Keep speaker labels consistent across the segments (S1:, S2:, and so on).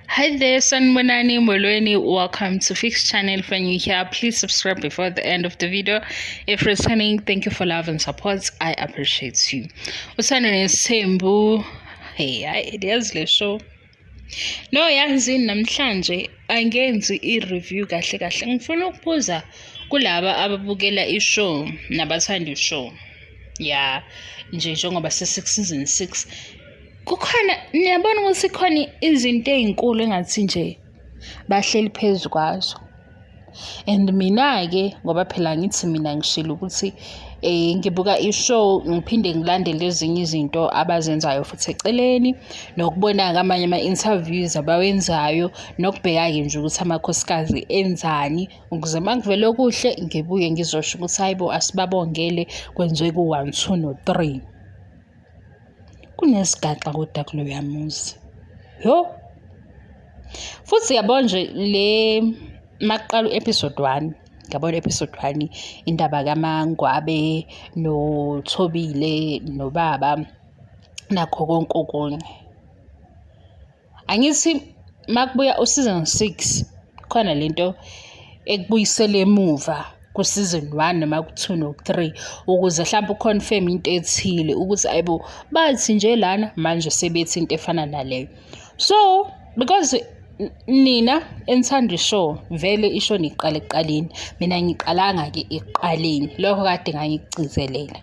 S1: Hi there, Sanbonani Molweni. Welcome to Fix Channel. If you're new here, please subscribe before the end of the video. If you're returning, thank you for love and support. I appreciate you. uThando Nes'thembu. Hey, there's the show. No, yazi namhlanje angenzi i-review kahle kahle. Ngifuna ukubuza kulaba ababukela i-show nabathanda i-show. Yeah, njengoba season 6. Kukhona niyabona ukuthi khona izinto ezinkulu engathi nje bahleli phezu kwazo. And mina ke ngoba phela ngithi mina ngishilo ukuthi ngibuka i-show ngiphinde ngilandele ezinye izinto abazenzayo futhi eceleni nokubona ngamanye ama-interviews abawenzayo nokubheka ke nje ukuthi amakhosikazi enzani ukuze mangivele okuhle ngibuye ngizosho ukuthi hayibo asibabongele kwenziwe ku-1 2 no 3. Kunesigaxa kodwa kuloya muzi yo futhi yabona nje le maqala episode 1 ngabona episode 1 indaba kaMangwabe noThobile nobaba nakho konke okunye. Angithi makubuya useason 6 khona lento ekubuyisele emuva ku-season 1 noma ku-2 no-3 ukuze mhlawumbe uconfirm into ethile ukuthi ayibo bathi nje lana manje sebethi into efana naleyo. So because nina enithanda ishow vele isho niqala ekuqaleni, mina ngiqalanga ke ekuqaleni, lokho kade ngangikugcizelela.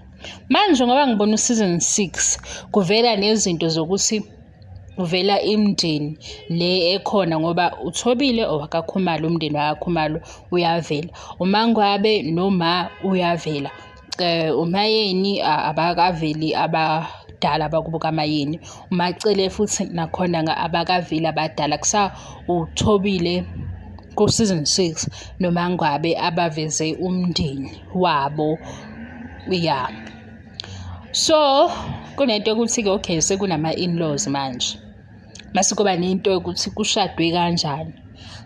S1: Manje ngoba ngibona useason 6 kuvela nezinto zokuthi uvela imndeni le ekhona ngoba uThobile owakaKhumalo, umndeni wakaKhumalo uyavela, uMangwabe noma uyavela, uMayeni abakaveli abadala bakubuka Mayeni, uMacele futhi nakhona abakaveli abadala, kusa uThobile ku season 6 noMangwabe abaveze umndeni wabo. Yeah, so kunento ukuthi ke okay sekunama in-laws manje, mase kuba nento ukuthi kushadwe kanjani,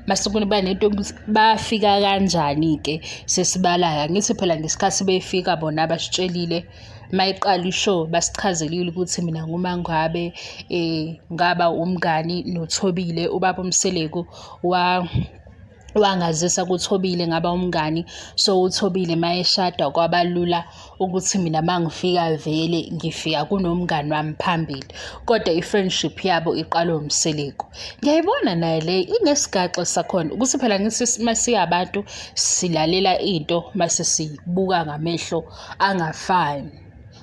S1: mase kuba nento ukuthi bafika kanjani ke sesibalayo. Ngithi phela ngesikhathi befika bona abasitshelile mayiqala ishow basichazelile ukuthi mina nguMangwabe, ngaba umngani noThobile, ubaba Mseleku wangazisa kuThobile ngaba umngani. So uThobile mayeshada kwabalula ukuthi mina mangifika vele ngifika kunomngani wami phambili, kodwa i-friendship yabo iqalwe uMseleku. Ngiyayibona naye le inesigaxa sakhona ukuthi phela ngithi masiyabantu silalela into mase sibuka ngamehlo angafani,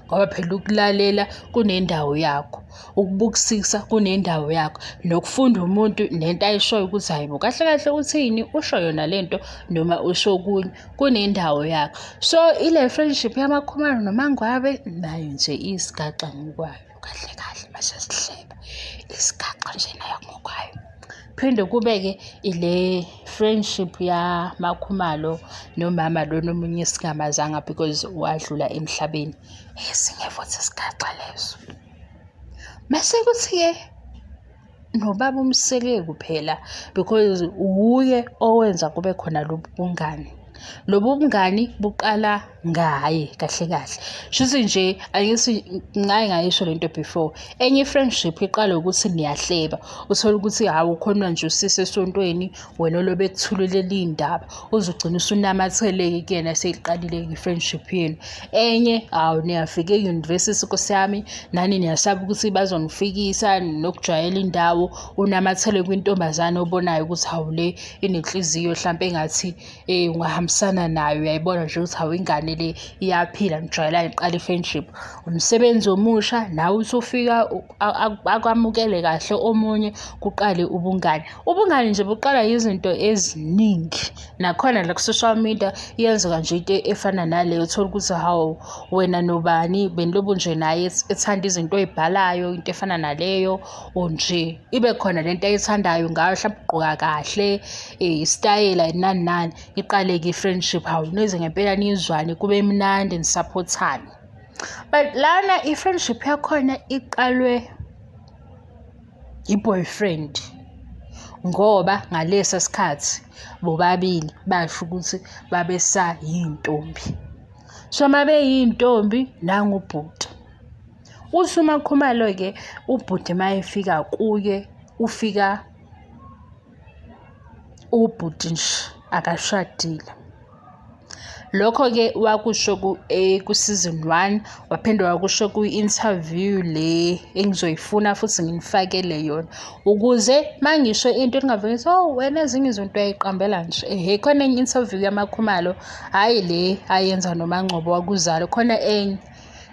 S1: ngoba phela ukulalela kunendawo yakho, ukubukisisa kunendawo yakho, nokufunda umuntu nento ayishoyo ukuthi hayibo kahle kahle uthini, usho yona lento noma usho kunye, kunendawo yakho. So ile friendship yamaKhumalo noMangwabe nayo nje isigaxa ngokwayo kahle kahle, mase sihleba isigaxa nje nayo ngokwayo. Phinde kubeke ile friendship ya Makhumalo nomama lo nomunye singamazanga because wadlula emhlabeni, esinye futhi isigaxa leso. Mase kuthi ke nobaba Mseleku phela because uye owenza kube khona lobu bungani. Lobu bungani buqala ngaye kahle kahle. Shuthi nje angithi ngayisho lento before, enye friendship iqala ukuthi niyahleba, uthola ukuthi hawu khona nje usise esontweni wena olobe kuthululela indaba uzogcina usunamathele kuyena seyiqalile i-friendship yenu. Enye hawu niyafika e-university Nkosi yami nani niyasaba ukuthi bazonifikisa nokujwayela indawo, unamathele kwintombazane obonayo ukuthi hawu le inenhliziyo mhlawumbe engathi ungahambisana nayo, uyayibona nje ukuthi hawu ingane le iyaphila, nijwayelane iqala i-friendship. Umsebenzi omusha nawe usufika akwamukele kahle omunye kuqale ubungani. Ubungani nje buqala izinto eziningi, nakhona la ku-social media iyenzeka nje into efana naleyo, uthola ukuthi hawu wena nobani benilobu nje naye ethanda izinto oyibhalayo, into efana naleyo nje ibe khona lento ayithandayo ngayo, mhlawumbe ugqoka kahle, istayela nani nani, iqale-ke i-friendship hawu nize ngempela nizwane kube mnandi nisupportane. But lana i-friendship yakhona iqalwe i-boyfriend ngoba ngalesa sikhathi bobabili basho ukuthi babesayintombi. So mabeyintombi nangubhuti uthi uMakhumalo ke ubhuti mayefika kuye ufika ubhuti nje akashadile. Lokho-ke wakusho ku-season 1, waphinde wakusho kwi-interview le engizoyifuna futhi nginifakele yona, ukuze mangisho into ningavele wena ezinye izinto uyayiqambela nje. Khona enye interview yaMakhumalo, hhayi le ayenza noMangwabe wakuzala, khona enye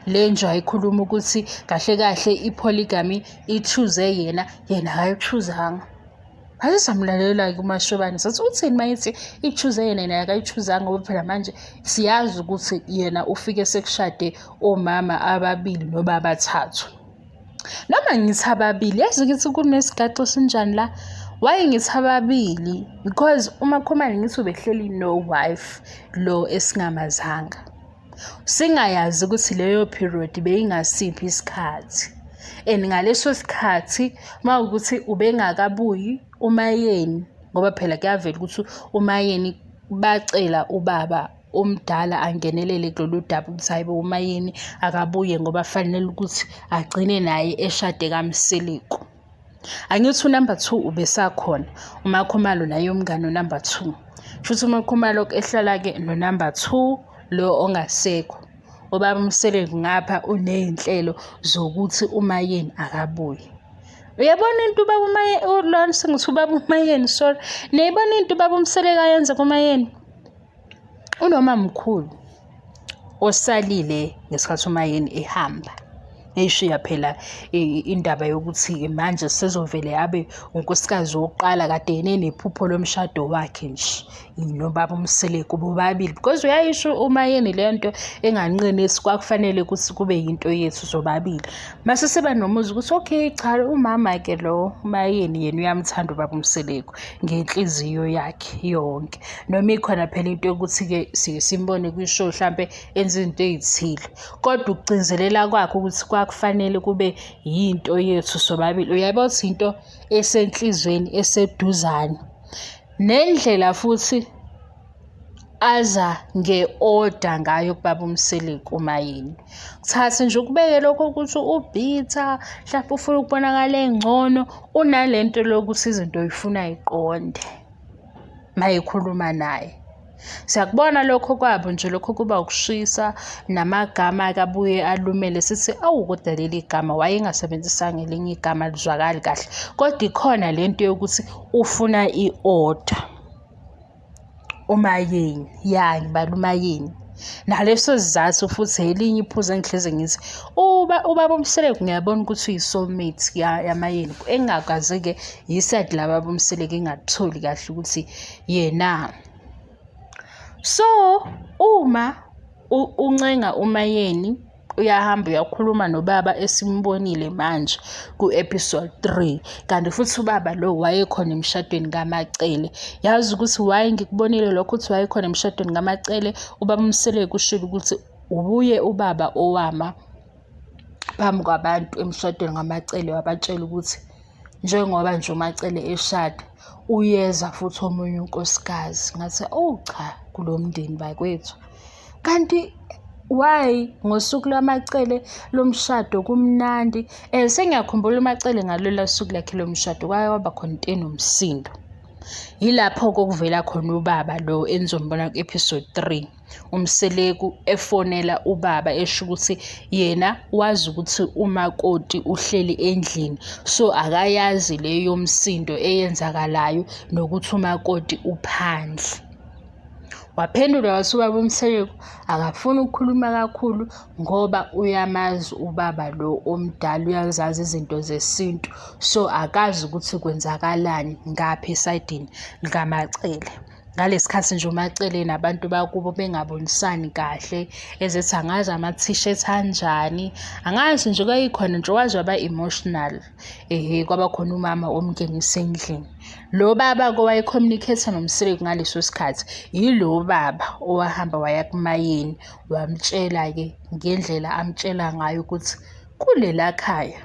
S1: le nje wayikhuluma ukuthi kahle kahle i-polygamy i-choose yena akayichuzanga. Ake samlalela-ke uMashobane sathi uthini mayethi i-choose yena akayichuzanga, ngoba phela manje siyazi ukuthi yena ufike sekushade omama ababili noma abathathu. Noma ngithi ababili, yazi ngithi kunesigaxo sinjani la, why ngithi ababili? Because uMakhumalo ngithi ubehleli no-wife lo esingamazanga, singayazi ukuthi leyo period beyingasiphi isikhathi. And ngaleso sikhathi mawukuthi ubengakabuyi uMayeni, ngoba phela kuyavela ukuthi uMayeni bacela ubaba omdala angenelele kulolu daba ukuthi hayibo uMayeni akabuye ngoba fanele ukuthi agcine naye eshade kaMseleku. Angithi unumber 2 ubesakhona, uMakhumalo naye umngane unumber 2. Futhi uMakhumalo ehlala-ke no-number 2 lo ongasekho. Ubaba Mseleku ngapha uney'nhlelo zokuthi uMayeni akabuye. Uyabona into ubaba uMayeni, lona sengithi ubaba uMayeni, sorry. Niyibona into ubaba uMseleku ayenza kuMayeni? Unomamkhulu osalile ngesikhathi uMayeni ehamba. Eyishiya phela indaba yokuthi manje sezovele abe unkosikazi wokuqala kade nephupho lomshado wakhe nje nobaba uMseleku bobabili, because uyayisho uMayeni lento enganqinisi kwakufanele ukuthi kube yinto yethu zobabili. Mase seba nomuzi ukuthi okay cha umama ke lo uMayeni yena uyamthanda ubaba uMseleku ngenhliziyo yakhe yonke, noma ikhona phela into yokuthi ke simbone kwishow mhlambe enza into ezithile, kodwa ukugcinzelela kwakhe ukuthi kufanele kube yinto yethu sobabili. Uyabo ukuthi into esenhlizweni eseduzane, nendlela futhi aza nge-order ngayo kubaba uMseleku uMayeni. Kuthathe nje ukubeke lokho ukuthi ubhitha mhlawumbe ufuna ukubonakala engcono, unalento lokuthi izinto uyifuna ayiqonde mayikhuluma naye. Siyakubona lokho kwabo nje, lokho kuba ukushisa namagama akabuye alumele sithi awu kodwa leli gama wayengasebenzisanga elinye igama lizwakali kahle, kodwa ikhona lento yokuthi ufuna i-order. uMayeni ngibala uMayeni naleso sizathu futhi elinye iphuzu engihleze ngithi ubaba uMseleku ngiyabona ukuthi uyi-soulmate yaMayeni, engakaze-ke yisadi lababa uMseleku engatholi kahle ukuthi yena. So uma uncenga uMayeni uyahamba uyakhuluma nobaba esimbonile manje ku-episode 3, kanti futhi ubaba lo wayekhona emshadweni kaMacele. Yazi ukuthi why ngikubonile lokho ukuthi wayekhona emshadweni kaMacele? Ubaba uMseleku ushilo ukuthi ubuye ubaba owama phambi kwabantu emshadweni kaMacele wabatshela ukuthi njengoba nje uMacele eshada uyeza futhi omunye unkosikazi. Ngathi cha kulo mndeni bakwethu, kanti why ngosuku lwaMacele lomshado kumnandi? Sengiyakhumbula uMacele ngalola suku lakhe lomshado kwaba khona into enomsindo. Yilapho kokuvela khona ubaba lo enizombona ku-episode 3, uMseleku efonela ubaba esho ukuthi yena wazi ukuthi umakoti uhleli endlini, so akayazi leyo msindo eyenzakalayo nokuthi umakoti uphandle. Waphendula wathi ubaba uMseleku akafuni ukukhuluma kakhulu ngoba uyamazi ubaba lo omdala, uyazazi izinto zesintu, so akazi ukuthi kwenzakalani ngapha esayidini likaMacele. Ngalesikhathi nje uMacele nabantu bakubo bengabonisani kahle, ezethi angazi ama-t-shirt anjani, angazi nje kwayikhona nje wazi waba-emotional. Kwaba khona umama omngenisa endlini. Lo baba kowaye-communicate noMseleku ngaleso sikhathi yilo baba owahamba waya kuMayeni wamtshela-ke ngendlela amtshela ngayo ukuthi kulela khaya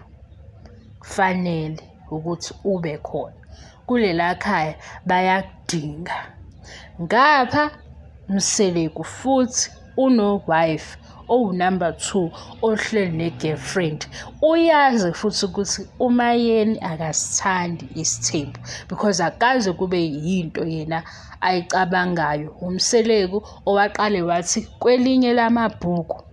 S1: kufanele ukuthi ube khona, kulela khaya bayakudinga. Ngapha Mseleku futhi uno-wife number 2 ohleli ne-girlfriend uyazi futhi ukuthi uMayeni akasithandi isithembu because akaze kube yinto yena ayicabangayo. Umseleku owaqale wathi kwelinye lamabhuku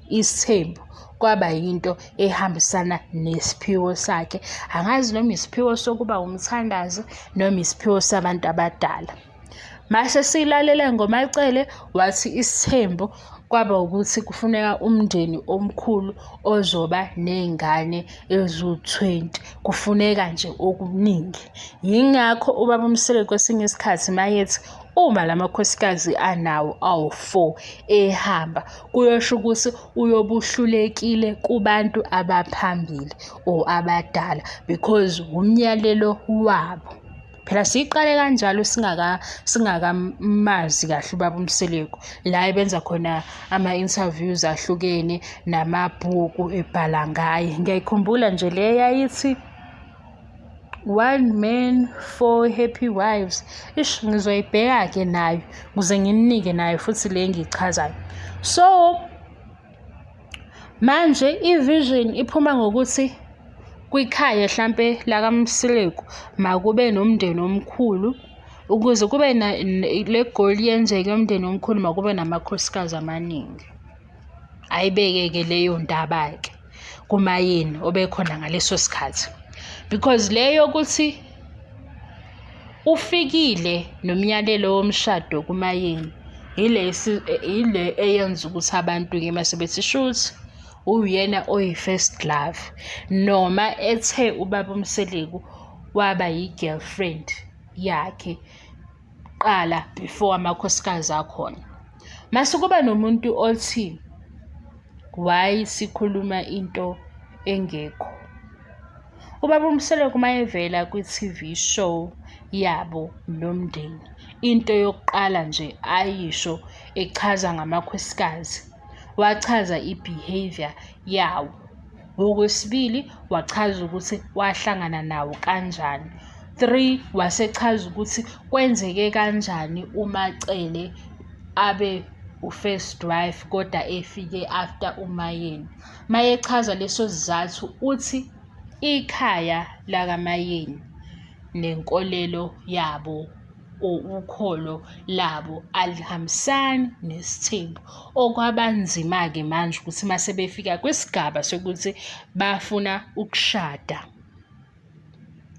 S1: isithembu kwaba yinto ehambisana nesiphiwo sakhe. Angazi noma isiphiwo sokuba umthandazi noma isiphiwo sabantu abadala. Mase silalela ngoMacele wathi isithembu kwaba ukuthi kufuneka umndeni omkhulu ozoba nezingane ezu-20, kufuneka nje okuningi. Yingakho ubaba Mseleku kwesinye isikhathi mayethi uma lamakhosikazi anawo awu-4 ehamba kuyosho ukuthi uyobuhlulekile kubantu abaphambili or abadala because umyalelo wabo. Phela siqale kanjalo singakamazi kahle ubaba Mseleku la ebenza khona ama-interviews ahlukene namabhuku ebhala ngaye. Ngiyayikhumbula nje le yayithi 1 man 4 happy wives. Ngizoyibheka-ke nayo ukuze nginike nayo futhi le engiyichazayo. So manje i-vision iphuma ngokuthi kwikhaya hlampe la kaMseleku makube nomndeni omkhulu ukuze kube le goal yenzeke umndeni omkhulu makube namakhosikazi amaningi. Ayibeke-ke leyo ndaba-ke kuMayeni obekhona ngaleso sikhathi because leyo ukuthi ufikile nomyalelo womshado kuMayeni ile eyenza ukuthi abantu-ke mase bethi shuthi uyena oyi-first love noma ethe ubaba Mseleku waba yi-girlfriend yakhe qala before amakhosikazi akhona. Mase kuba nomuntu othi why sikhuluma into engekho. Ubaba Mseleku mayevela kwi-TV show yabo nomndeni into yokuqala nje ayisho echaza ngamakhosikazi wachaza i-behavior yawo. Okwesibili wachaza ukuthi wahlangana nawo kanjani. 3 wasechaza ukuthi kwenzeke kanjani uMacele abe u-first wife kodwa efike after uMayeni. Mayechaza leso sizathu uthi ikhaya lakaMayeni nenkolelo yabo ukholo labo alihambisani nesithembu. Okwabanzima-ke manje ukuthi mase befika kwisigaba sokuthi bafuna ukushada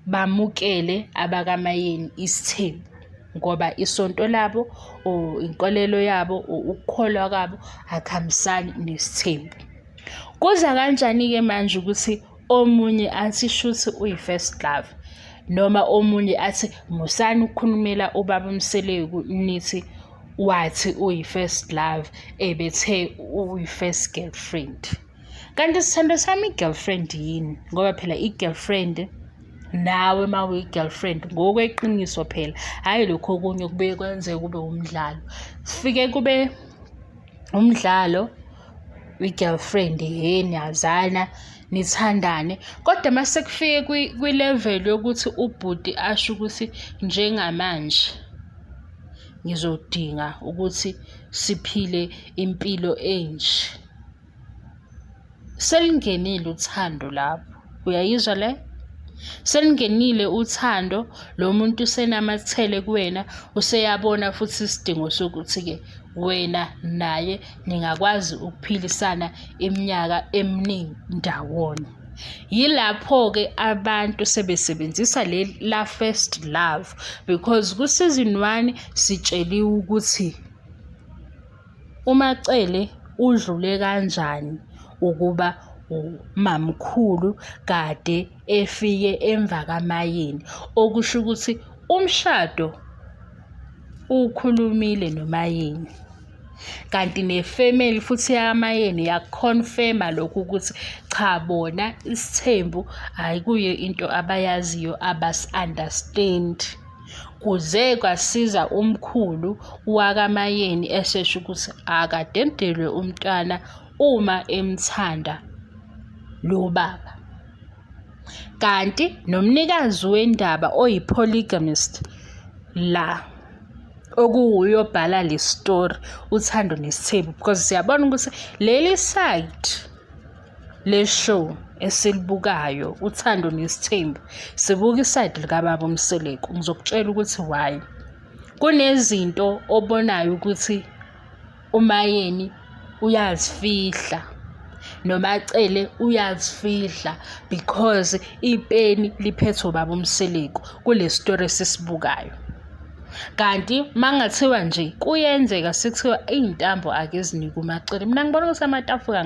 S1: bamukele abakaMayeni isithembu ngoba isonto labo or inkolelo yabo or ukukholwa kwabo akuhambisani nesithembu. Kuza kanjani-ke manje ukuthi omunye athi shuthi uyi-first love noma omunye athi musani ukukhulumela ubaba Mseleku nithi wathi uyi-first love ebethe uyi-first girlfriend. Kanti sithando sami i-girlfriend yini? Ngoba phela i-girlfriend nawe ma uyi-girlfriend ngokweqiniso phela hhayi lokho okunye kube kwenzeka kube umdlalo. Sifike kube umdlalo i-girlfriend niyazana nithandane kodwa mase kufike kwi-level yokuthi ubhuti asho ukuthi njengamanje ngizodinga ukuthi siphile impilo enje. Selingenile uthando lapho. Uyayizwa le? Selingenile uthando lo muntu usenamathele kuwena useyabona futhi isidingo sokuthi-ke wena naye ningakwazi ukuphilisana iminyaka eminingi ndawonye. Yilapho-ke abantu sebesebenzisa la first love because ku-season 1 sitsheliwe ukuthi uMacele udlule kanjani ukuba umamkhulu kade efike emva kaMayeni okusho ukuthi umshado ukhulumile noMayeni kanti nefamily futhi yaMayeni yakonfirma lokhu ukuthi cha bona isithembu ayikuye into abayaziyo abas-understand. Kuze kwasiza umkhulu wakaMayeni esesho ukuthi akadendelwe umntwana uma emthanda lo baba. Kanti nomnikazi wendaba oyi-polygamist la okuwuyobhala le story uThando Nes'thembu, because siyabona ukuthi leli side le show esilibukayo uThando Nes'thembu sibuka iside likababa Mseleku. Ngizokutshela ukuthi why. Kunezinto obonayo ukuthi uMayeni uyazifihla noMacele uyazifihla because ipeni liphethwe baba Mseleku kule story esisibukayo. Kanti mangathiwa nje kuyenzeka sikuthiwa izintambo ake zinike uMacele, mina ngibona ukuthi amatafula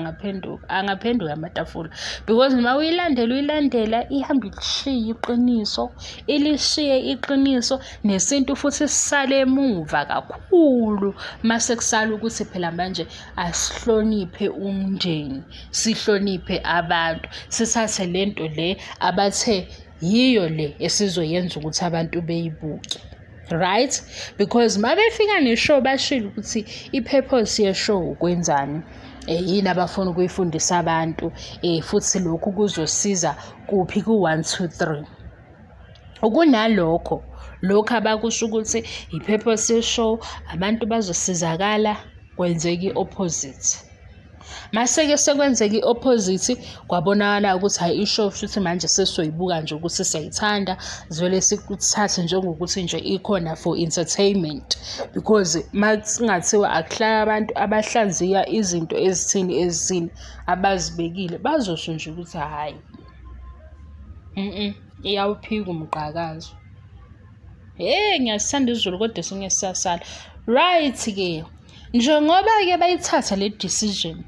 S1: angaphenduka amatafula, because noma uyilandela ihamba ilishiye iqiniso nesintu futhi sisale emuva kakhulu. Mase kusala ukuthi phela manje asihloniphe umndeni, sihloniphe abantu, sithathe lento le abathe yiyo le esizoyenza ukuthi abantu beyibuke. Right? Because mabefika neshow bashilo ukuthi i-purpose ye-show ukwenzani, yini abafuna ukuyifundisa abantu, futhi lokhu kuzosiza kuphi ku-1 2 3. Ukunalokho lokho abakusho ukuthi i-purpose ye-show abantu bazosizakala, kwenzeka i-opposite. Mase-ke sekwenzeka i-opposite, kwabonakala ukuthi hayi ishow futhi manje sesizoyibuka nje ukuthi siyayithanda, zvele sikuthathe njengokuthi nje ikhona for entertainment, because masingathiwa akuhlala abantu abahlaziya izinto ezithini abazibekile, bazosho nje ukuthi hayi iyawuphika umqhakazo. Ngiyasithanda izulu kodwa singesasala. Right-ke, njengoba-ke bayithatha le decision,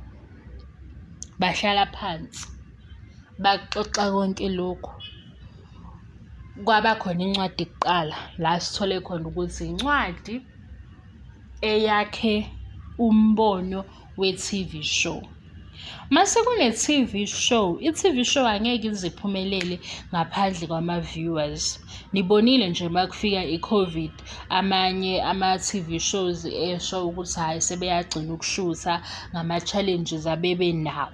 S1: bahlala phansi baxoxa konke lokhu, kwaba khona incwadi kuqala la sithole khona ukuthi incwadi eyakhe umbono we-TV show. Mase kune-TV show, i-TV show angeke iziphumelele ngaphandle kwama-viewers. Nibonile nje makufika i-COVID, amanye ama-TV shows esho ukuthi hayi sebeyagcina ukushutha ngama-challenges abebe nawo.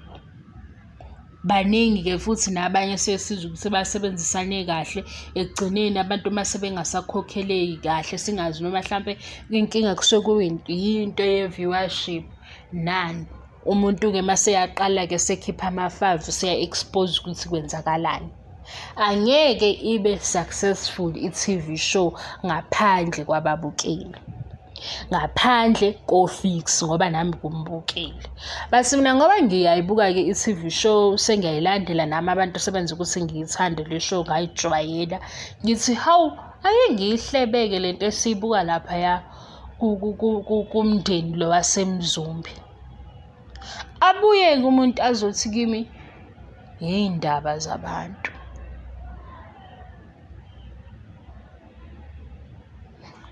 S1: Baningi-ke futhi nabanye siyesiza ukuthi basebenzisane kahle, ekugcineni abantu mase bengasakhokheleki kahle, singazi noma mhlampe inkinga kusuke kuyinto ye-viewership. Nani umuntu-ke mase yaqala-ke sekhipha ama-5 seya-expose ukuthi kwenzakalani. Angeke ibe successful i-TV show ngaphandle kwababukeli, ngaphandle ko-fix, ngoba nami kumbukeli. Basi mina ngoba ngiyayibuka-ke i-TV show, sengiyayilandela nami abantu sebenza ukuthi ngiyithande le show, ngayijwayela, ngithi hawu ake ngiyihlebeke lento esiyibuka laphaya kumndeni lo waseMzumbe. Abuye-ke umuntu azothi kimi yey'ndaba zabantu,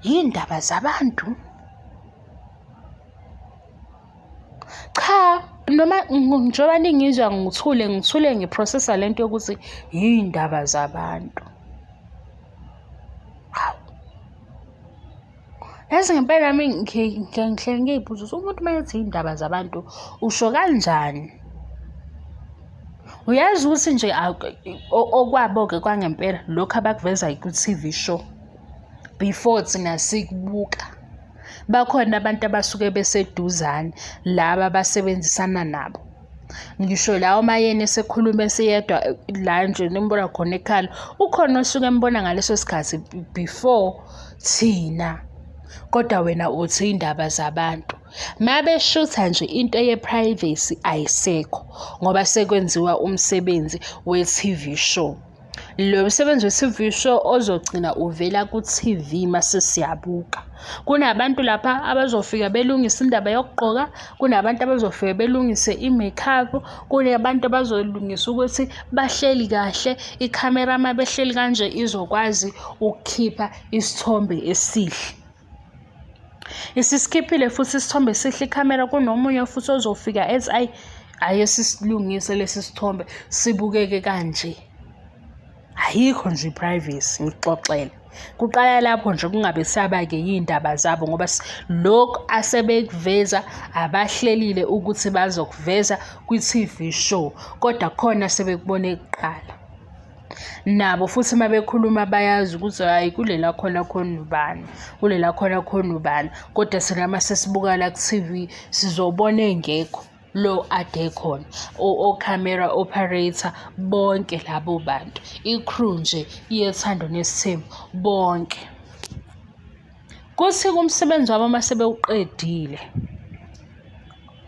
S1: yindaba zabantu. Cha, noma njengoba ningizwa ngithule ngiprocessa lento yokuthi yindaba zabantu. Hawu, yazi ngempela nami ngihleli ngiy'buza ukuthi umuntu uma ethi yindaba zabantu usho kanjani? Uyazi ukuthi nje okwabo-ke kwangempela lokhu abakuveza ku-TV show before thina sikubuka, bakhona abantu abasuke beseduzane laba abasebenzisana nabo. Ngisho lawo Mayeni esekhuluma esiyedwa la nje nimbona khona ekhala, ukhona osuke embona ngaleso sikhathi before thina, kodwa wena uthi indaba zabantu. Mabeshutha nje into ye-privacy ayisekho, ngoba sekwenziwa umsebenzi we-TV show. Lo msebenzi we-TV show ozogcina uvela ku-TV mase siyabuka. Kunabantu lapha abazofika belungise indaba yokugqoka, kunabantu abazofika belungise i-makeup, kunabantu abazolungisa ukuthi bahleli kahle, ikhamera mabehleli kanje izokwazi ukukhipha isithombe esihle. Isisikhiphile futhi isithombe esihle ikhamera, kunomunye futhi ozofika ethi ayi sisilungise lesi sithombe sibukeke kanje. Ayikho nje i-privacy, ngixoxele. Kuqala lapho nje kungabe saba-ke yindaba zabo, ngoba lokhu asebekuveza abahlelile ukuthi bazokuveza kwi-TV show, kodwa khona sebekubone kuqala. Nabo futhi uma bekhuluma bayazi ukuthi hhayi kulela khona ubani, kulela khona ubani. Kodwa thina uma sesibuka la ku-T_V sizobona engekho lo ade khona, o-camera operator bonke labo bantu, i-crew nje uThando Nes'thembu bonke. Kuthi kumsebenzi wabo uma sebewuqedile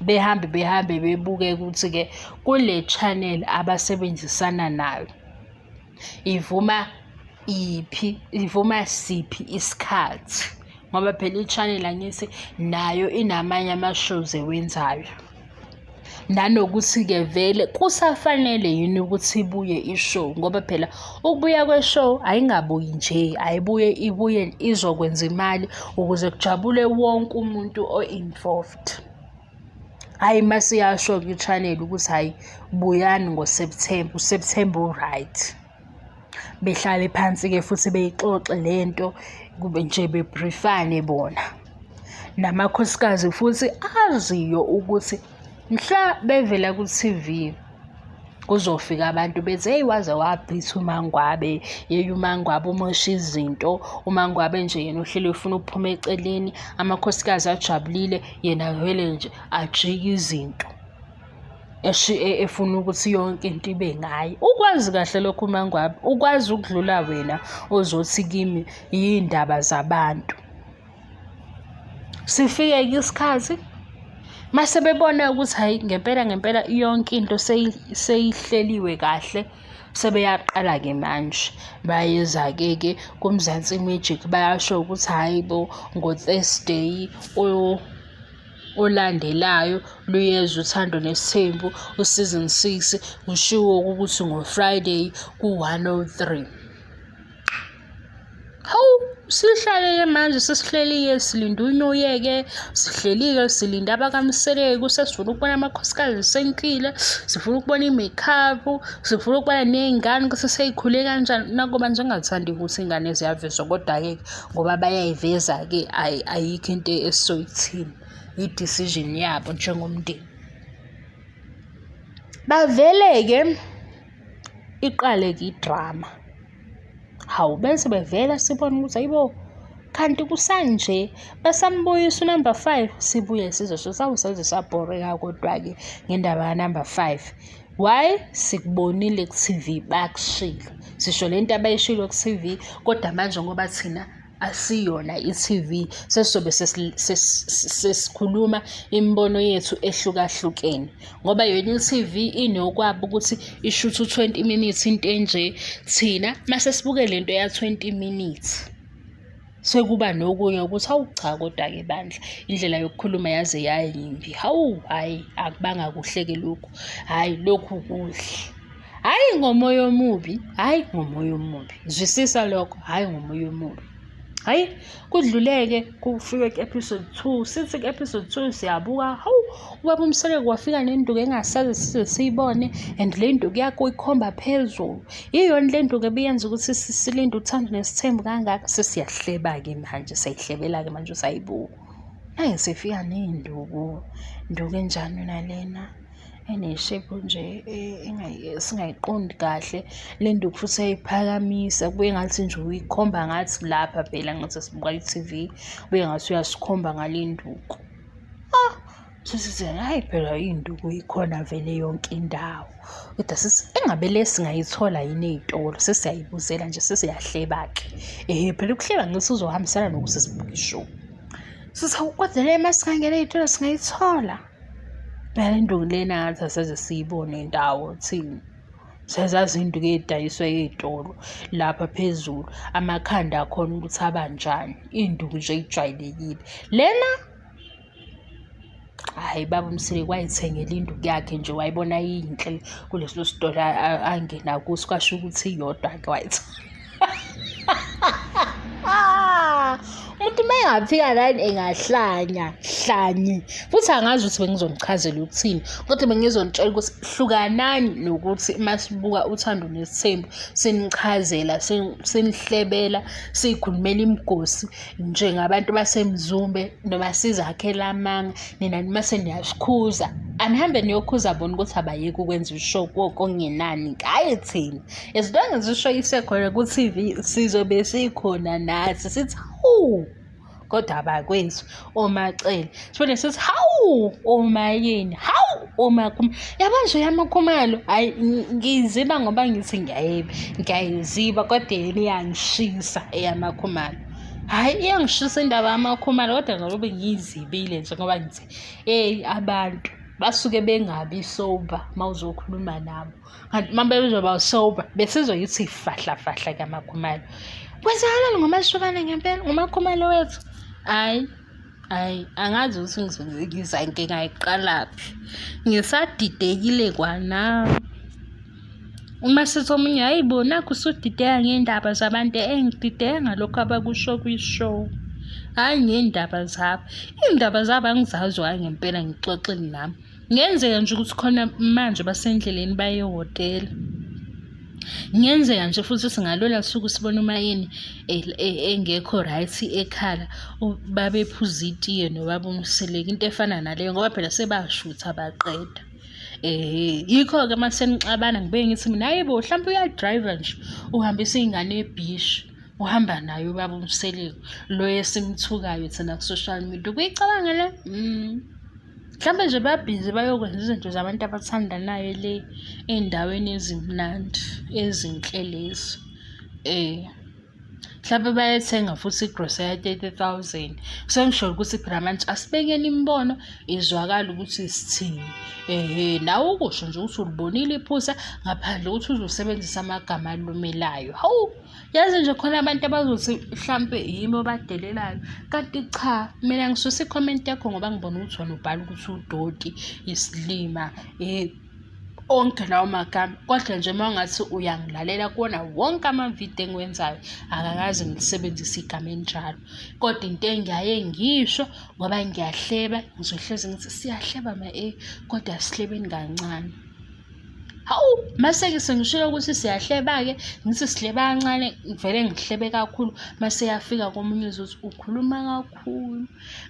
S1: behambe bebuke ukuthi-ke kule channel abasebenzisana nayo ivuma siphi isikhathi, ngoba phela i-channel angithi nayo inamanye ama-shows ewenzayo. Nanokuthi-ke vele kusafanele yini ukuthi ibuye i-show, ngoba phela ukubuya kwe-show ayingabuyi nje, ibuye izokwenza imali ukuze kujabule wonke umuntu o-involved. Hhayi masiyasho-ke i-channel ukuthi hhayi buyani ngoSepthemba, uSepthemba u-right. Behlale phansi-ke futhi beyixoxe lento, kube nje bebrifane bona. Namakhosikazi futhi aziyo ukuthi mhla bevela ku-T_V kuzofika abantu bethi hey waze wabhitha uMangwabe, uMangwabe umosha izinto, uMangwabe nje yena uhleli ufuna ukuphuma eceleni, amakhosikazi ajabulile yena vele nje ajike izinto. Efuna ukuthi yonke into ibe ngayo. Ukwazi kahle lokhu uMangwabe, ukwazi ukudlula wena ozothi kimi yindaba zabantu. Sifike-ke isikhathi mase bebona ukuthi hhayi ngempela yonke into seyihleliwe kahle, sebeyaqala-ke manje bayeza-ke kuMzansi Magic bayasho ukuthi hhayi bo ngo-Thursday olandelayo luyeza uThando Nes'thembu u-season 6, kushiwo ukuthi ngo-Friday ku-103. Hawu, sihlale-ke manje sesihleli-ke silinde uNoye-ke, sihleli-ke silinde abakaMseleku, sesifuna ukubona amakhosikazi senkile, sifuna ukubona i-makeup, sifuna ukubona ney'ngane ukuthi sey'khule kanjani. Nakuba nje ngingathandi ukuthi iy'ngane ziyavezwa, kodwa-ke ngoba bayayiveza-ke ayikho into esizoyithini, i-decision yabo njengomndeni. Bavele-ke iqale-ke idrama. Hawu, bese bevela sibona ukuthi hayibo kanti kusanje basambuyisa u-number 5, sibuye sizosho saze sabhoreka kodwa-ke ngendaba ka-number 5. Why? Sikubonile ku-T_V bakushilo, sisho lento abayishilo ku-T_V, kodwa manje ngoba thina asiyona i-T_V sesizobe sesikhuluma imibono yethu ehlukahlukene, ngoba yona i-T_V inokwabo ukuthi ishuthe u-20 minutes into enje. Thina mase sibuke lento ya-20 minutes sekuba nokunye ukuthi hawu cha, kodwa-ke bandla indlela yokukhuluma yaze yayimbi. Hawu, hhayi akubanga kuhle-ke lokhu, hhayi lokhu kuhle, hhayi ngomoya omubi, hhayi ngomoya omubi, zwisisa lokho, hhayi ngomoya omubi. Hhayi kudluleke kufike ku-episode 2, sithi ku-episode 2 siyabuka, hawu ubaba uMseleku wafika nenduku engasaze size siyibone, and le nduku yakho ikhomba phezulu. Yiyona le nduku ebiyenza ukuthi silinde uThando Nes'thembu kangaka. Sesiyahleba-ke manje, siyayihlebela-ke manje usayibuka. Naye sefika ney'nduku enjani nalena eneshepu nje singayiqondi kahle, le nduku futhi ayiphakamisa, kubuye ngathi nje uyikhomba ngathi lapha phela ngathi sibuka i-T_V, kubuye ngathi uyasikhomba ngale nduku. Sithi hhayi phela iy'nduku ikhona vele yonke indawo, kodwa sithi engabe le singayithola yini ey'tolo, sesiyayibuzela nje sesiyahleba-ke. Phela ukuhleba ngithi uzohambisana nokuthi sibuke ishow. Sithi hawu kodwa le masingangena ey'tolo singayithola. Phela induku lena ngathi aseze siyibone indawo thina. Sezazi induku ey'dayiswa ey'tolo lapha phezulu, amakhanda akhona ukuthi abanjani, induku nje ey'jwayelekile. Lena hhayi baba Mseleku wayithengela induku yakhe nje, wayibona yinhle kuleso sitolo angena kuso, kwasho ukuthi iyodwa-ke wayithola. Umuntu uma engafika lana engahlanya futhi angazi ukuthi bengizomchazela ukuthini kodwa bengizomtshela ukuthi hlukanani nokuthi masibuka uThando Nes'thembu senichazela senihlebela sikhulumela imigosi njengabantu basemzumbe noma sizakhela amanga nina mase niyashikhuza anihambe niyokhuza bona ukuthi abayeke ukwenza ishow kongenani ngaye thina esidanga ishow isekhona ku TV sizobe sikhona nathi sithi kodwa abakwenzi oMacele sibone sithi hawu oMayeni hawu oMakhumalo yabo nje yaMakhumalo hayi ngiziba ngoba ngithi ngiyayiziba kodwa yena iyangishisa eyaMakhumalo hayi iyangishisa indaba yaMakhumalo kodwa ngoba ngiyizibile nje ngoba ngithi abantu basuke bengabi sober mawuzokhuluma nabo kanti manje bezoba sober besizoyithi fahla kaMakhumalo kwenzakalani ngomashukane ngempela uMakhumalo wethu hayi angazi ukuthi ngizanke ngayiqalaphi ngisadidekile kwanawe uma sithi omunye hayibona kusudideka ngendaba zabantu engidideka ngalokho abakusho kwishow hayi ngendaba zabo indaba zabo angizazi ngempela ngixoxele nami ngenzeka nje ukuthi khona manje basendleleni baye ehotela ngenzeka nje futhi singalola suku sibona uMayeni engekho right ekhala babephuza itiye nobaba Mseleku into efana naleyo ngoba phela sebashutha baqeda yikho ke mase nixabana ngibe ngithi mina hayibo mhlawumbe uyadrive nje uhambisa ingane eBhishi uhamba nayo ubaba Mseleku lo esimthukayo thina ku social media kuyicabanga le mhlawumbe nje babhizi bayokwenza izinto zabantu abathandanayo le endaweni ezimnandi ezinhle lezi mhlawumbe bayethenga futhi igrocery 30,000 sengisho ukuthi phela manje asibekeni imbono izwakala ukuthi sithini nawe ukusho nje ukuthi ulibonile iphutha ngaphandle ukuthi uzosebenzisa amagama alumelayo hawu yazi nje khona abantu abazothi mhlambe yimo badelelayo kanti cha mina ngisusa icomment yakho ngoba ngibona ukuthi wena ubhala ukuthi udoti isilima onke lawo magama kodwa nje mawungathi uyangilalela kuona wonke ama-video engiwenzayo akakaze ngisebenzise igama enjalo kodwa into engiyaye ngisho ngoba ngiyahleba ngizohlezi ngithi siyahleba kodwa sihlebeni kancane hawu mase sengishilo ukuthi siyahleba-ke ngithi sihleba kancane ngivele ngihlebe kakhulu mase yafika komunye uzothi ukhuluma kakhulu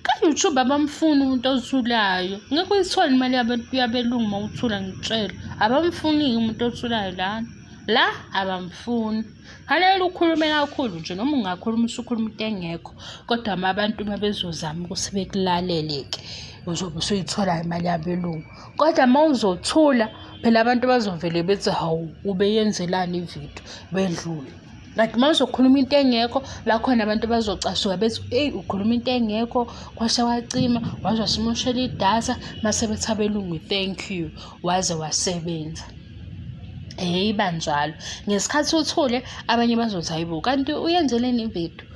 S1: ka-YouTube abamfuni umuntu othulayo ngeke uyithole imali yabelungu uma uthula ngitshela abamfuni umuntu othulayo la abamfuni fanele ukhulume kakhulu nje noma ungakhuluma usukhuluma into engekho kodwa abantu mabezozama ukuthi bekulaleleke uzobe usuyithola imali yabelungu kodwa mawuzothula phela abantu bazovele bethi hawu ubeyenzelani ivideo bedlule like mawuzokhuluma into engekho la khona abantu bazocasuka bethi ukhuluma into engekho kwasha wacima waze wasimoshela idatha mase bethi abelungu thank you waze wasebenza banjalo ngesikhathi uthule abanye bazothi hayibo kanti uyenzeleni ivideo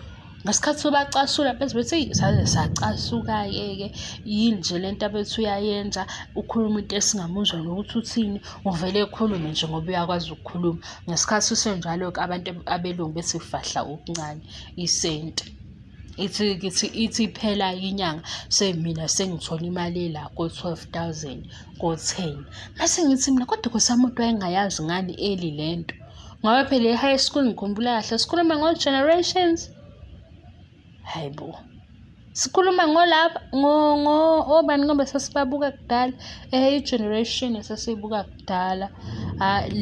S1: ngesikhathi ubacasula bese bethi saze sacasuka-ke yini nje lento abethi uyayenza ukhuluma into esingamuzwa nokuthi uthini uvele ekhulume nje ngoba uyakwazi ukukhuluma ngesikhathi usenjalo-ke abantu abelungu bethi fahla okuncane isenti ithi phela inyanga semina sengithola imali la ko-12,000 ko-10 mase ngithi mina kodwa kusamuntu wayengayazi ngani lento ngoba phela e-high school ngikhumbula kahle sikhuluma ngo-generations hayibo sikhuluma ngolapha obani ngoba sasibabuka kudala i-generation esasiyibuka kudala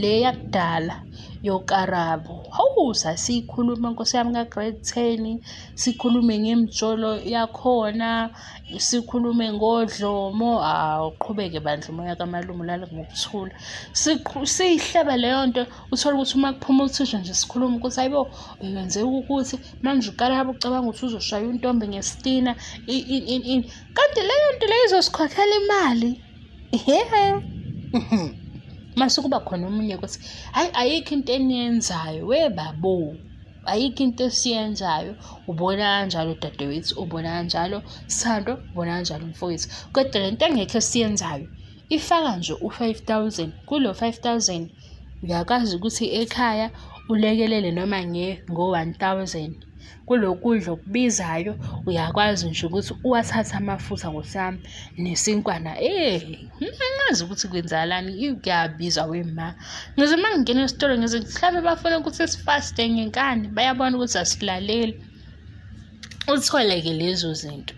S1: le yakudala yokarabo hawu sasiyikhuluma nkosi yami ka-grade 10 sikhulume ngemjolo yakhona sikhulume ngodlomo uqhubeke bandla umoya kamalume lala ngokuthula siyihleba leyo nto uthola ukuthi uma kuphuma uthisha nje sikhuluma ukuthi hayibo uyenze ukuthi manje ukarabo ucabanga ukuthi uzoshaya untombi ngesitina kanti leyo nto leyo izosikhokhela imali mase kuba khona omunye ukuthi hayi ayikho into eniyenzayo webabo ayikho into esiyenzayo ubona kanjalo dadewethu ubona kanjalo Sithando ubona kanjalo mfowethu kodwa lento engekho esiyenzayo ifaka nje u5,000 kulo 5,000 uyakwazi ukuthi ekhaya ulekelele noma ngo-1,000 kulokudla okubizayo, uyakwazi nje ukuthi uwathathe amafutha ngosami nesinkwana. Ngingazi ukuthi kwenzakalani, kuyabiza wema. Ngize uma ngingena esitolo ngize mhlawumbe bafuna ukuthi sifaste ngenkani, bayabona ukuthi asilaleli. Uthole-ke lezo zinto.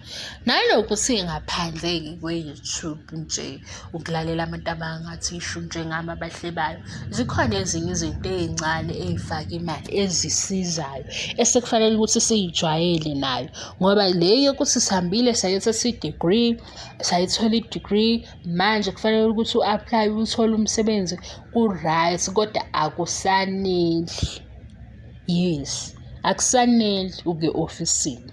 S1: Nalokhu singaphandle-ke kwe-YouTube nje, ukulalela abantu abangathishu njengami abahlebayo. Zikhona ezinye izinto ey'ncane ey'faka imali ezisizayo esekufanele ukuthi siyijwayele nayo, ngoba le yokuthi sihambile sayothatha i-degree, sayithola i-degree, manje kufanele ukuthi u-apply uthole umsebenzi, ku-right, kodwa akusaneli. Yes, akusaneli uke ofisini.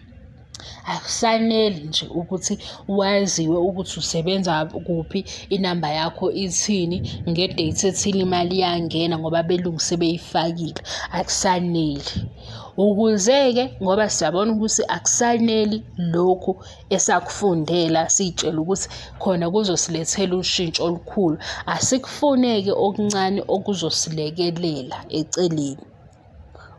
S1: Akusaneli nje ukuthi waziwe ukuthi usebenza kuphi, inamba yakho ithini, ngedate ethile imali iyangena ngoba belungu sebeyifakile. Akusaneli. Ukuze-ke ngoba siyabona ukuthi akusaneli lokhu esakufundela sitshela ukuthi khona kuzosilethela ushintsho olukhulu, asikufuneke okuncane okuzosilekelela eceleni.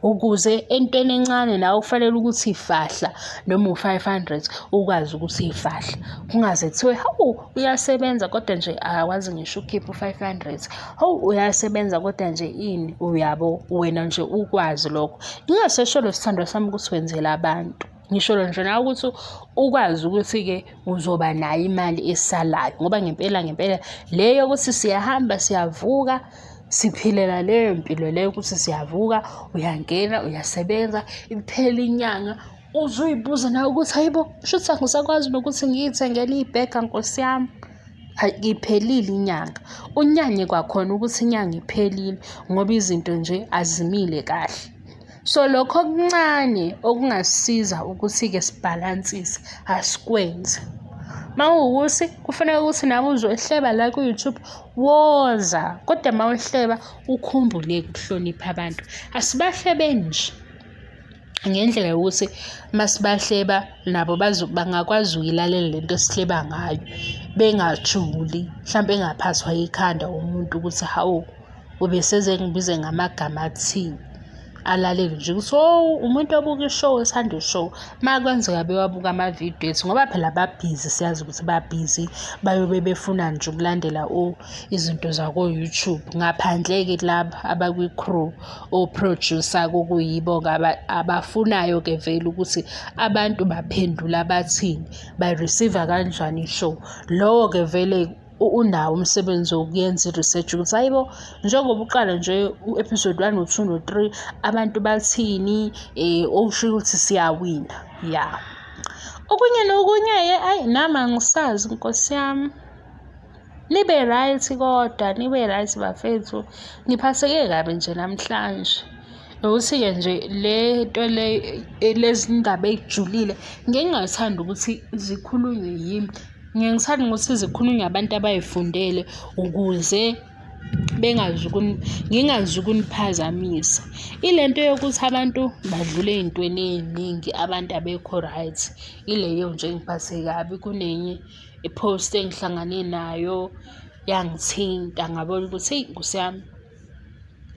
S1: Ukuze entweni encane nawe kufanele ukuthi ifahla noma u-500 ukwazi ukuthi ifahla. Kungaze kuthiwe, hawu uyasebenza kodwa nje akwazi ngisho ukhipha u-500. Hawu uyasebenza kodwa nje ini, uyabo wena nje ukwazi lokho. Ngingasesho lo sithando sami ukuthi wenzela abantu. Ngisho nje nawe ukuthi ukwazi ukuthi-ke uzoba nayo imali esalayo, ngoba ngempela le yokuthi siyahamba siyavuka siphilela leyo mpilo leyo ukuthi siyavuka, uyangena, uyasebenza, iphela inyanga, uzuyibuza nawe ukuthi hayibo, shuthi angisakwazi nokuthi ngiyithengele ibhega nkosi yami. Iphelile inyanga. Unyanye kwakhona ukuthi inyanga iphelile ngoba izinto nje azimile kahle. So lokho okuncane okungasisiza ukuthi-ke sibhalansise asikwenze. Mawukuthi kufanele ukuthi nawe uzohleba la ku-YouTube, woza, kodwa mawuhleba ukhumbule ukuhlonipha abantu. Asibahlebeni nje ngendlela yokuthi masibahleba nabo bangakwazi ukuyilalela lento esihleba ngayo, bengajuli, mhlawumbe engaphathwa ikhanda umuntu ukuthi hawu ubeseze ngibize ngamagama athini. Alalele nje ukuthi umuntu obuka ishow esithanda ishow, makwenzeka bewabuka amavidiyo ethu ngoba phela babhizi, siyazi ukuthi babhizi, bayobe befuna nje ukulandela izinto zako-YouTube. Ngaphandle-ke laba abakwi-crew, o-producer okuyibo abafunayo-ke vele ukuthi abantu baphendula bathini, bayireceive kanjani ishow. Lowo-ke vele unawo umsebenzi wokuyenza i-research ukuthi hayibo, njengoba uqala nje u-episode 1 no-2 no-3 abantu bathini, okusho ukuthi siyawina. Ya okunye nokunye-ke ayi nami angisazi nkosi yami. Nibe right kodwa, nibe right bafethu. Ngiphatheke kabi nje namhlanje ukuthi-ke nje le nto lezi ndaba ey'julile ngingathanda ukuthi zikhulunywe yimi. Ngiyangithanda ukuthi zikhulunywe abantu abay'fundele ukuze ngingazi ukuniphazamisa. Ile nto yokuthi abantu badlule ey'ntweni ey'ningi, abantu abekho right, ileyo nje engiphathe kabi. Kunenye i-post engihlangane nayo yangithinta, ngabona ukuthi heyi nkosi yami,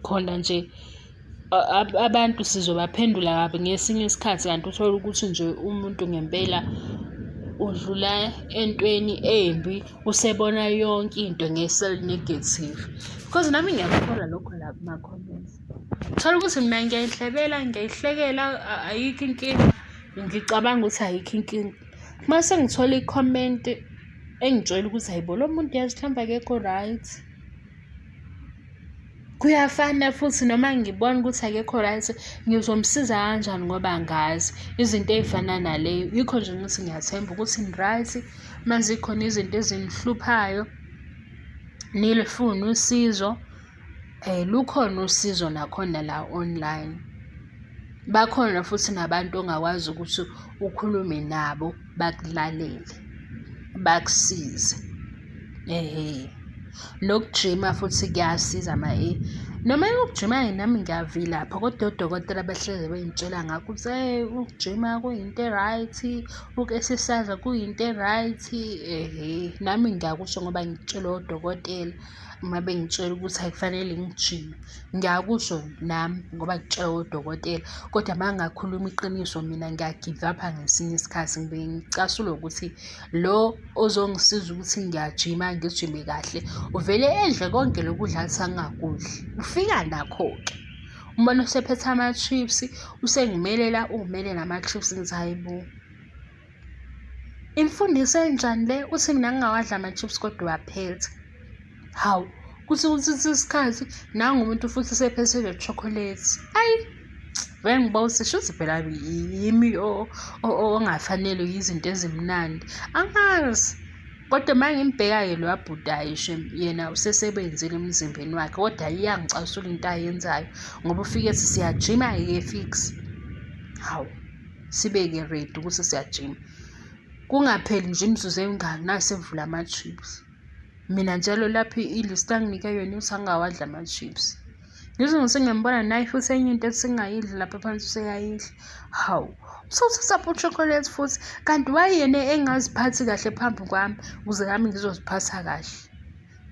S1: khona nje abantu sizobaphendula kabi ngesinye isikhathi, kanti uthole ukuthi nje umuntu ngempela udlula entweni embi, usebona yonke into nge-negative. Because nami ngiyakuthola lokho la kuma-comments. Thola ukuthi mina ngiyayihlekela, ayikho inkinga, ngicabanga ukuthi ayikho inkinga. Mase ngithola i-comment engitshela ukuthi hayibo, lo muntu yazi mhlawumbe akekho right. Kuyafana futhi noma ngibona ukuthi akekho right, ngizomsiza kanjani ngoba angazi izinto ey'fana naleyo. Yikho nje ukuthi ngiyathemba ukuthi ni-right, manje khona izinto ezinihluphayo nilifuna usizo, lukhona usizo nakhona la online. Bakhona futhi nabantu ongakwazi ukuthi ukhulume nabo bakulalele, bakusize. Nokujima futhi kuyasiza noma ukujima nami ngiyavilapha, kodwa odokotela behleze bengitshela ngakho ukuthi ukujima kuyinto e-right, uku-exercise kuyinto e-right. Nami ngiyakusho ngoba ngitshelwe odokotela. uma bengitshela ukuthi akufanele ngijime, ngiyakusho nami ngoba ngitshelwe odokotela, kodwa uma ngakhuluma iqiniso mina ngiya-give up-a ngesinye isikhathi. Ngibe ngicasula ukuthi lo ozongisiza ukuthi ngiyajima ngijime kahle uvele edle konke lokudla athi angingakudli, ufika nakho-ke umbona usephethe ama-chips, usengimelela umele nama-chips. Ngithi hayi bo, imfundiso enjani le? Uthi mina ngingawadli ama-chips kodwa uwaphethe. Hawu, kuthi isikhathi nangu umuntu futhi sephethe ne-chocolate. Ayi, vele ngiba sishuthi phela yimi ongafanele yizinto ezimnandi, angazi. Kodwa uma ngimbheka-ke lo wabhudayo yena usesebenzile emzimbeni wakhe, kodwa iyangicasula into ayenzayo ngoba ufike ethi siyajima-ke fix. Hawu, sibe-ke ready ukuthi siyajima. Kungapheli nje imizuzu emingaki nasi evula ama-chips. Mina njalo lapho i-list anginike yona ukuthi angawadli ama-chips. Ngize ngisengiyambona naye futhi enye into ethi singayidli lapha phansi useyayidla. Hawu, usawuthatha uchocolate futhi, kanti wayena engaziphathi kahle phambi kwami ukuze nami ngizoziphatha kahle.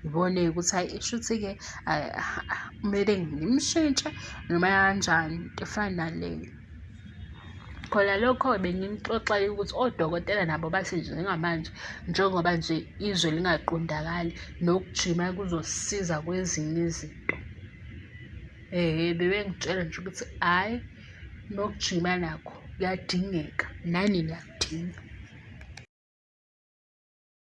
S1: Ngibone ukuthi hayi shuthi-ke kumele ngimshintshe noma kanjani into efana naleyo. Khona lokho bengimxoxela ukuthi odokotela nabo bathi njengamanje njengoba nje izwe lingaqondakali nokujima kuzosisiza kwezinye izinto. Bebengitshela nje ukuthi hhayi nokujima nakho kuyadingeka, nani niyakudinga.